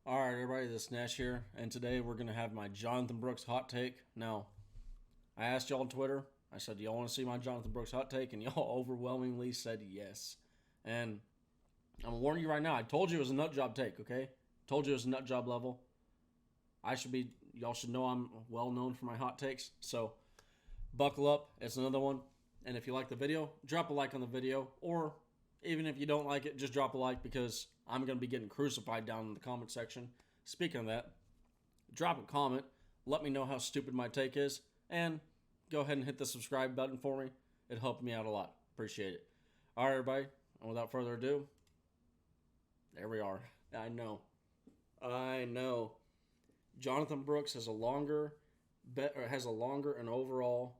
All right, everybody, this is Nash here, and today we're going to have my Jonathan Brooks hot take. Now, I asked y'all on Twitter, I said, do y'all want to see my Jonathan Brooks hot take? And y'all overwhelmingly said yes. And I'm warning you right now, I told you it was a nut job take, okay? Told you it was a nut job level. Y'all should know I'm well known for my hot takes, so buckle up, it's another one. And if you like the video, drop a like on the video, or even if you don't like it, just drop a like because I'm going to be getting crucified down in the comment section. Speaking of that, drop a comment. Let me know how stupid my take is. And go ahead and hit the subscribe button for me. It helped me out a lot. Appreciate it. All right, everybody. And without further ado, there we are. I know. Jonathan Brooks has a longer and overall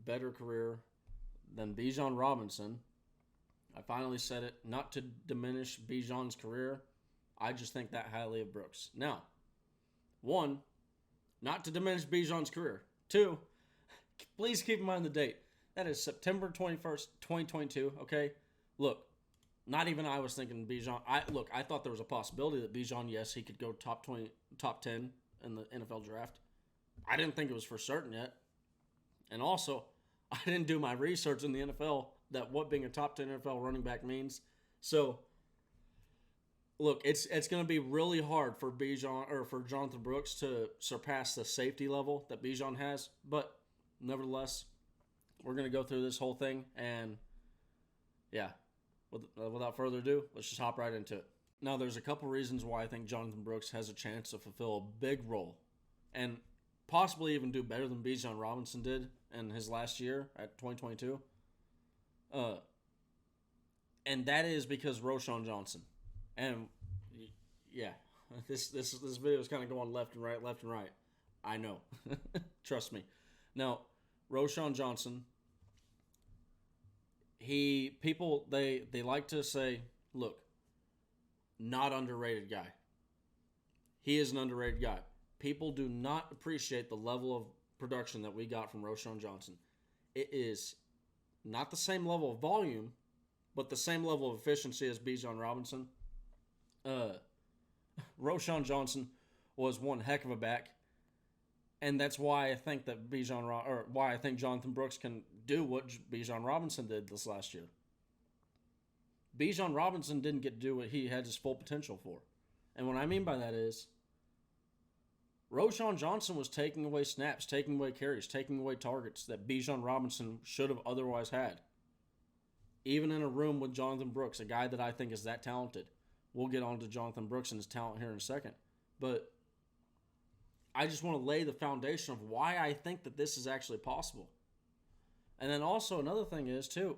better career than Bijan Robinson. I finally said it, not to diminish Bijan's career. I just think that highly of Brooks. Now, one, not to diminish Bijan's career. Two, please keep in mind the date. That is September 21st, 2022, okay? Look, not even I was thinking Bijan. I thought there was a possibility that Bijan, yes, he could go top 10 in the NFL draft. I didn't think it was for certain yet. And also, I didn't do my research in the NFL that what being a top 10 NFL running back means. So, look, it's going to be really hard for Jonathan Brooks to surpass the safety level that Bijan has. But nevertheless, we're going to go through this whole thing. And, yeah, without further ado, let's just hop right into it. Now, there's a couple reasons why I think Jonathan Brooks has a chance to fulfill a big role and possibly even do better than Bijan Robinson did in his last year at 2022. And that is because Roschon Johnson. And yeah, this video is kind of going left and right. I know. Trust me. Now, Roschon Johnson, people like to say, look, not underrated guy. He is an underrated guy. People do not appreciate the level of production that we got from Roschon Johnson. It is not the same level of volume, but the same level of efficiency as Bijan Robinson. Roschon Johnson was one heck of a back, and that's why I think that Jonathan Brooks can do what Bijan Robinson did this last year. Bijan Robinson didn't get to do what he had his full potential for, and what I mean by that is, Roschon Johnson was taking away snaps, taking away carries, taking away targets that Bijan Robinson should have otherwise had. Even in a room with Jonathan Brooks, a guy that I think is that talented. We'll get on to Jonathan Brooks and his talent here in a second. But I just want to lay the foundation of why I think that this is actually possible. And then also another thing is, too,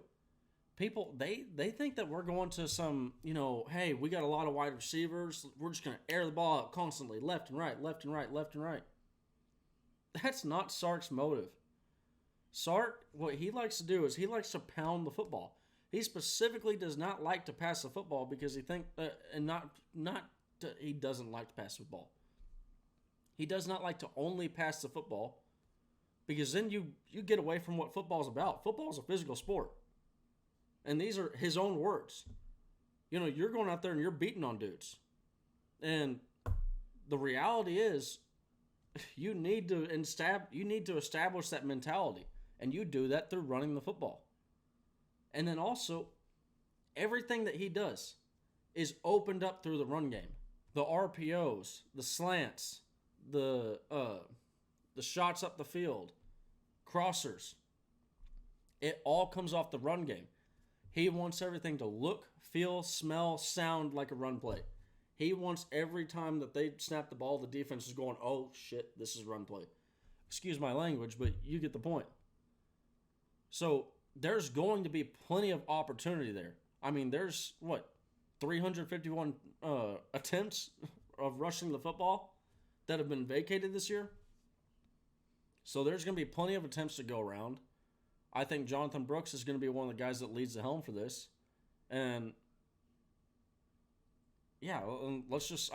people, they think that we're going to some, hey, we got a lot of wide receivers. We're just going to air the ball out constantly, left and right, left and right, left and right. That's not Sark's motive. Sark, what he likes to do is he likes to pound the football. He specifically does not like to pass the football because he doesn't like to pass the football. He does not like to only pass the football because then you get away from what football is about. Football is a physical sport. And these are his own words. You're going out there and you're beating on dudes. And the reality is, you need to establish that mentality. And you do that through running the football. And then also, everything that he does is opened up through the run game. The RPOs, the slants, the shots up the field, crossers. It all comes off the run game. He wants everything to look, feel, smell, sound like a run play. He wants every time that they snap the ball, the defense is going, oh, shit, this is run play. Excuse my language, but you get the point. So there's going to be plenty of opportunity there. I mean, there's, 351 attempts of rushing the football that have been vacated this year? So there's going to be plenty of attempts to go around. I think Jonathan Brooks is going to be one of the guys that leads the helm for this. And yeah, let's just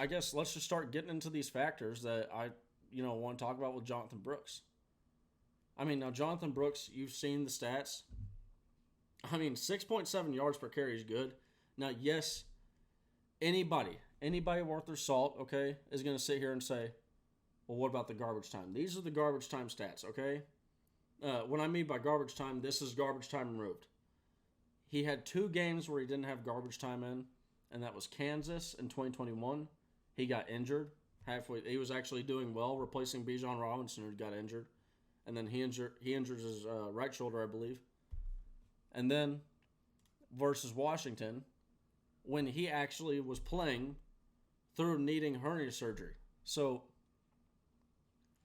start getting into these factors that I want to talk about with Jonathan Brooks. I mean, now Jonathan Brooks, you've seen the stats. I mean, 6.7 yards per carry is good. Now, yes, anybody Anybody worth their salt, okay, is going to sit here and say, well, what about the garbage time? These are the garbage time stats, okay? What I mean by garbage time, this is garbage time removed. He had 2 games where he didn't have garbage time in, and that was Kansas in 2021. He got injured halfway. He was actually doing well, replacing Bijan Robinson, who got injured. And then he injured his right shoulder, I believe. And then versus Washington, when he actually was playing through needing hernia surgery. So,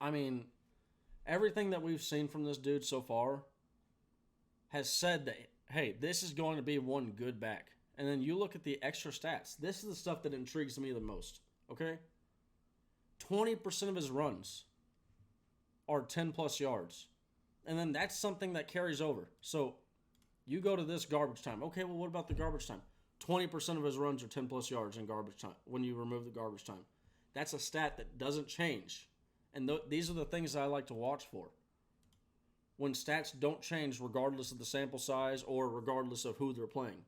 I mean, everything that we've seen from this dude so far has said that, hey, this is going to be one good back. And then you look at the extra stats. This is the stuff that intrigues me the most, okay? 20% of his runs are 10-plus yards. And then that's something that carries over. So you go to this garbage time. Okay, well, what about the garbage time? 20% of his runs are 10-plus yards in garbage time when you remove the garbage time. That's a stat that doesn't change. And these are the things that I like to watch for. When stats don't change regardless of the sample size or regardless of who they're playing.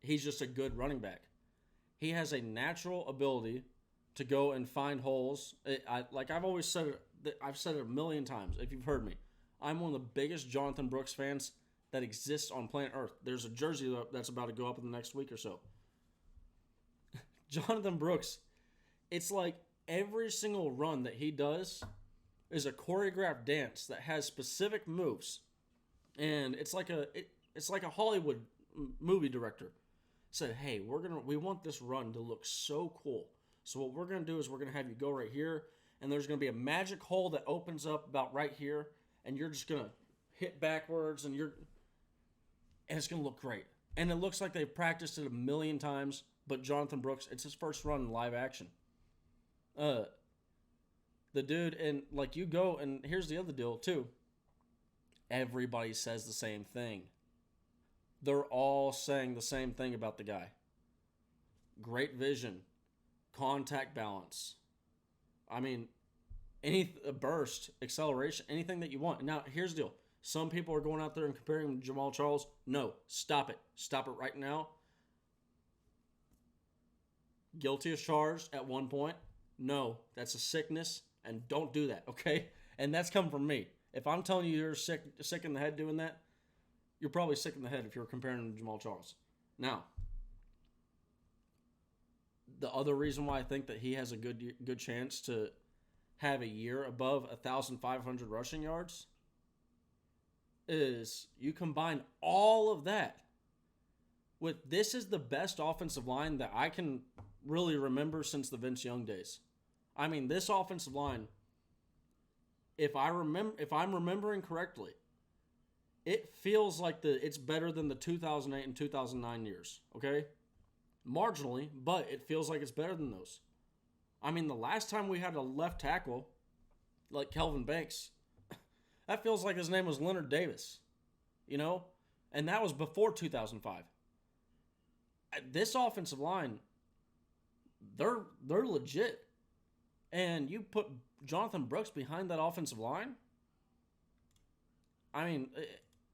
He's just a good running back. He has a natural ability to go and find holes. I've always said it, I've said it a million times if you've heard me. I'm one of the biggest Jonathan Brooks fans that exists on planet Earth. There's a jersey that's about to go up in the next week or so. Jonathan Brooks, it's like every single run that he does is a choreographed dance that has specific moves. And it's like a Hollywood movie director said, hey, we want this run to look so cool. So what we're going to do is we're going to have you go right here, and there's going to be a magic hole that opens up about right here, and you're just going to hit backwards, and it's going to look great. And it looks like they've practiced it a million times, but Jonathan Brooks, it's his first run in live action. The dude, and like you go, and here's the other deal too. Everybody says the same thing. They're all saying the same thing about the guy. Great vision. Contact balance. I mean, burst, acceleration, anything that you want. Now, here's the deal. Some people are going out there and comparing him to Jamal Charles. No, stop it. Stop it right now. Guilty as charged at one point. No, that's a sickness, and don't do that, okay? And that's coming from me. If I'm telling you you're sick in the head doing that, you're probably sick in the head if you're comparing him to Jamal Charles. Now, the other reason why I think that he has a good chance to have a year above 1,500 rushing yards is you combine all of that with this is the best offensive line that I can really remember since the Vince Young days. I mean, this offensive line, if I'm remembering correctly, it feels like it's better than the 2008 and 2009 years, okay? Marginally, but it feels like it's better than those. I mean, the last time we had a left tackle like Kelvin Banks, that feels like his name was Leonard Davis, you know? And that was before 2005. This offensive line, they're legit. And you put Jonathan Brooks behind that offensive line, I mean,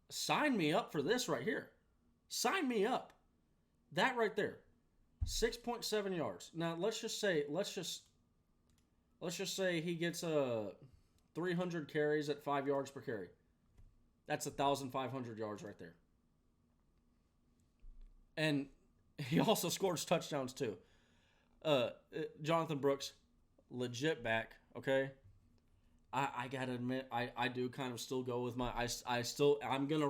sign me up for this right here. Sign me up. That right there. 6.7 yards. Now let's just say he gets 300 carries at 5 yards per carry. That's 1,500 yards right there. And he also scores touchdowns too. Jonathan Brooks, legit back. Okay. I gotta admit, I do kind of still go with my I'm gonna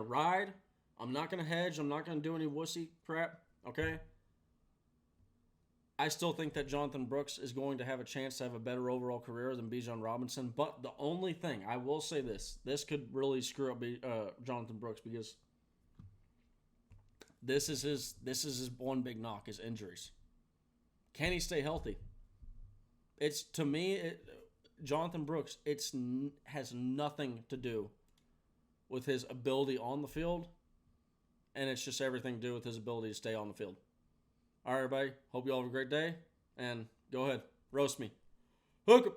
ride. I'm not gonna hedge. I'm not gonna do any wussy crap. Okay. I still think that Jonathan Brooks is going to have a chance to have a better overall career than Bijan Robinson. But the only thing, I will say this could really screw up Jonathan Brooks because this is his one big knock, is injuries. Can he stay healthy? It's, to me, Jonathan Brooks, has nothing to do with his ability on the field, and it's just everything to do with his ability to stay on the field. All right, everybody. Hope you all have a great day, and go ahead. Roast me. Hook 'em.